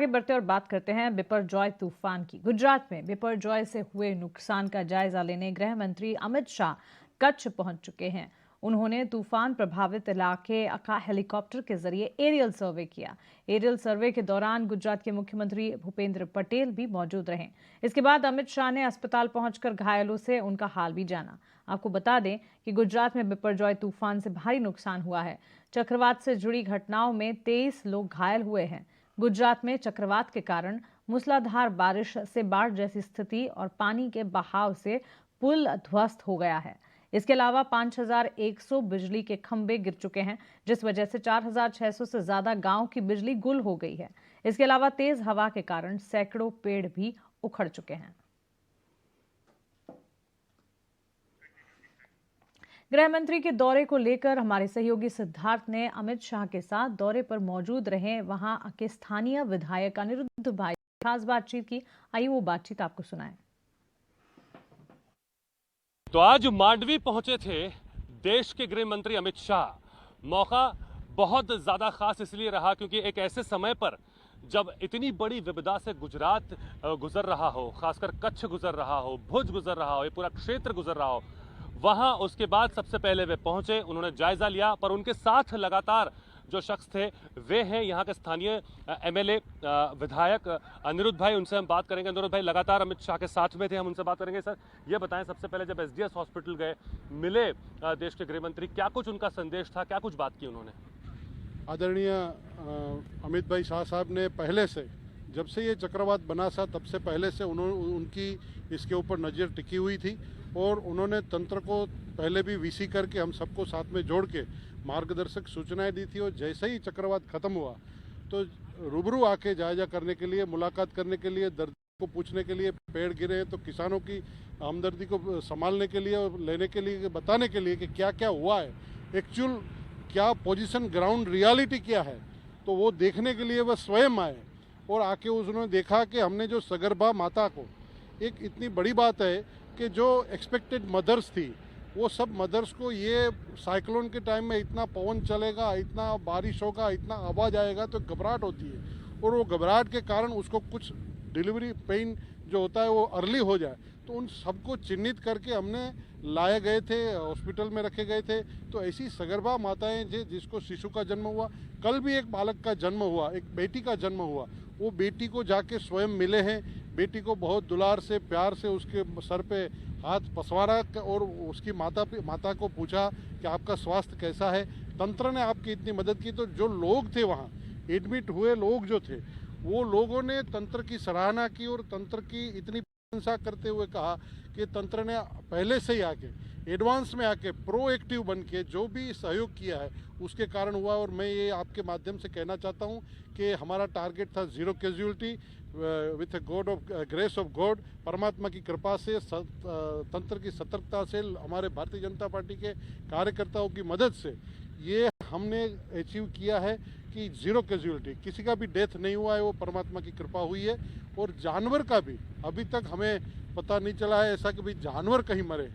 आगे बढ़ते और बात करते हैं बिपरजॉय तूफान की। गुजरात में बिपरजॉय से हुए नुकसान का जायजा लेने गृह मंत्री अमित शाह कच्छ पहुंच चुके हैं। उन्होंने तूफान प्रभावित इलाके का हेलीकॉप्टर के जरिए एरियल सर्वे किया। एरियल सर्वे के दौरान गुजरात के मुख्यमंत्री भूपेंद्र पटेल भी मौजूद रहे। इसके बाद अमित शाह ने अस्पताल पहुंचकर घायलों से उनका हाल भी जाना। आपको बता दें कि गुजरात में बिपरजॉय तूफान से भारी नुकसान हुआ है। चक्रवात से जुड़ी घटनाओं में 23 लोग घायल हुए हैं। गुजरात में चक्रवात के कारण मूसलाधार बारिश से बाढ़ जैसी स्थिति और पानी के बहाव से पुल ध्वस्त हो गया है। इसके अलावा 5100 बिजली के खंभे गिर चुके हैं, जिस वजह से 4600 से ज्यादा गांव की बिजली गुल हो गई है। इसके अलावा तेज हवा के कारण सैकड़ों पेड़ भी उखड़ चुके हैं। गृह मंत्री के दौरे को लेकर हमारे सहयोगी सिद्धार्थ ने अमित शाह के साथ दौरे पर मौजूद रहे वहां के स्थानीय विधायक अनिरुद्ध भाई खास बातचीत की। आइए वो बातचीत आपको सुनाएं। तो आज मांडवी पहुंचे थे देश के गृह मंत्री अमित शाह। मौका बहुत ज्यादा खास इसलिए रहा क्योंकि एक ऐसे समय पर जब इतनी बड़ी विपदा से गुजरात गुजर रहा हो, खासकर कच्छ गुजर रहा हो, भुज गुजर रहा हो, ये पूरा क्षेत्र गुजर रहा हो, वहां उसके बाद सबसे पहले वे पहुंचे, उन्होंने जायजा लिया। पर उनके साथ लगातार जो शख्स थे वे हैं यहाँ के स्थानीय एमएलए विधायक अनिरुद्ध भाई। उनसे हम बात करेंगे। अनिरुद्ध भाई लगातार अमित शाह के साथ में थे, हम उनसे बात करेंगे। सर ये बताएं, सबसे पहले जब एसडीएस हॉस्पिटल गए, मिले देश के गृह मंत्री, क्या कुछ उनका संदेश था, क्या कुछ बात की उन्होंने? आदरणीय अमित भाई शाह साहब ने पहले से, जब से ये चक्रवात बना था तब से पहले से उनकी इसके ऊपर नज़र टिकी हुई थी और उन्होंने तंत्र को पहले भी वीसी करके हम सबको साथ में जोड़ के मार्गदर्शक सूचनाएं दी थी। और जैसे ही चक्रवात खत्म हुआ तो रूबरू आके जायजा करने के लिए, मुलाकात करने के लिए, दर्द को पूछने के लिए, पेड़ गिरे हैं तो किसानों की हमदर्दी को संभालने के लिए और लेने के लिए, बताने के लिए कि क्या क्या हुआ है, एक्चुअल क्या पोजीशन, ग्राउंड रियलिटी क्या है, तो वो देखने के लिए वह स्वयं आए। और आके उन्होंने देखा कि हमने जो सगर्भा माता को, एक इतनी बड़ी बात है कि जो एक्सपेक्टेड मदर्स थी वो सब मदर्स को ये साइक्लोन के टाइम में इतना पवन चलेगा, इतना बारिश होगा, इतना आवाज़ आएगा तो घबराहट होती है। और वो घबराहट के कारण उसको कुछ डिलीवरी पेन जो होता है वो अर्ली हो जाए, तो उन सबको चिन्हित करके हमने लाए गए थे, हॉस्पिटल में रखे गए थे। तो ऐसी सगर्भा माताएं जिसको शिशु का जन्म हुआ, कल भी एक बालक का जन्म हुआ, एक बेटी का जन्म हुआ, वो बेटी को जाके स्वयं मिले हैं। बेटी को बहुत दुलार से, प्यार से उसके सर पे हाथ पसवारा और उसकी माता को पूछा कि आपका स्वास्थ्य कैसा है। तंत्र ने आपकी इतनी मदद की। तो जो लोग थे वहाँ एडमिट हुए लोग जो थे, वो लोगों ने तंत्र की सराहना की और तंत्र की इतनी प्रशंसा करते हुए कहा कि तंत्र ने पहले से ही आके, एडवांस में आके, प्रोएक्टिव बन के जो भी सहयोग किया है उसके कारण हुआ। और मैं ये आपके माध्यम से कहना चाहता हूँ कि हमारा टारगेट था 0 casualty with God of grace of God, परमात्मा की कृपा से, तंत्र की सतर्कता से, हमारे भारतीय जनता पार्टी के कार्यकर्ताओं की मदद से ये हमने अचीव किया है कि 0 कैजुअलिटी, किसी का भी डेथ नहीं हुआ है, वो परमात्मा की कृपा हुई है। और जानवर का भी अभी तक हमें पता नहीं चला है ऐसा कि भाई जानवर कहीं मरे।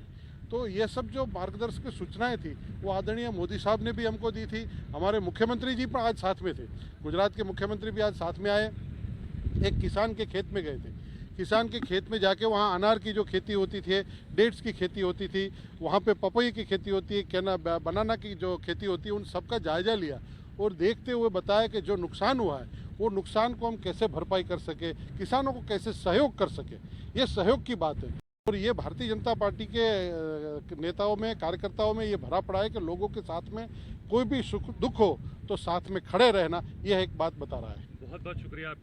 तो ये सब जो मार्गदर्शक सूचनाएं थी वो आदरणीय मोदी साहब ने भी हमको दी थी। हमारे मुख्यमंत्री जी पर आज साथ में थे, गुजरात के मुख्यमंत्री भी आज साथ में आए। एक किसान के खेत में गए थे, किसान के खेत में जाके वहाँ अनार की जो खेती होती थी, डेट्स की खेती होती थी, वहाँ पे पपई की खेती होती है, बनाना की जो खेती होती है, उन सब का जायजा लिया और देखते हुए बताया कि जो नुकसान हुआ है वो नुकसान को हम कैसे भरपाई कर सके, किसानों को कैसे सहयोग कर सके, ये सहयोग की बात है। और ये भारतीय जनता पार्टी के नेताओं में, कार्यकर्ताओं में ये भरा पड़ा है कि लोगों के साथ में कोई भी सुख दुख हो तो साथ में खड़े रहना, यह एक बात बता रहा है। बहुत बहुत शुक्रिया।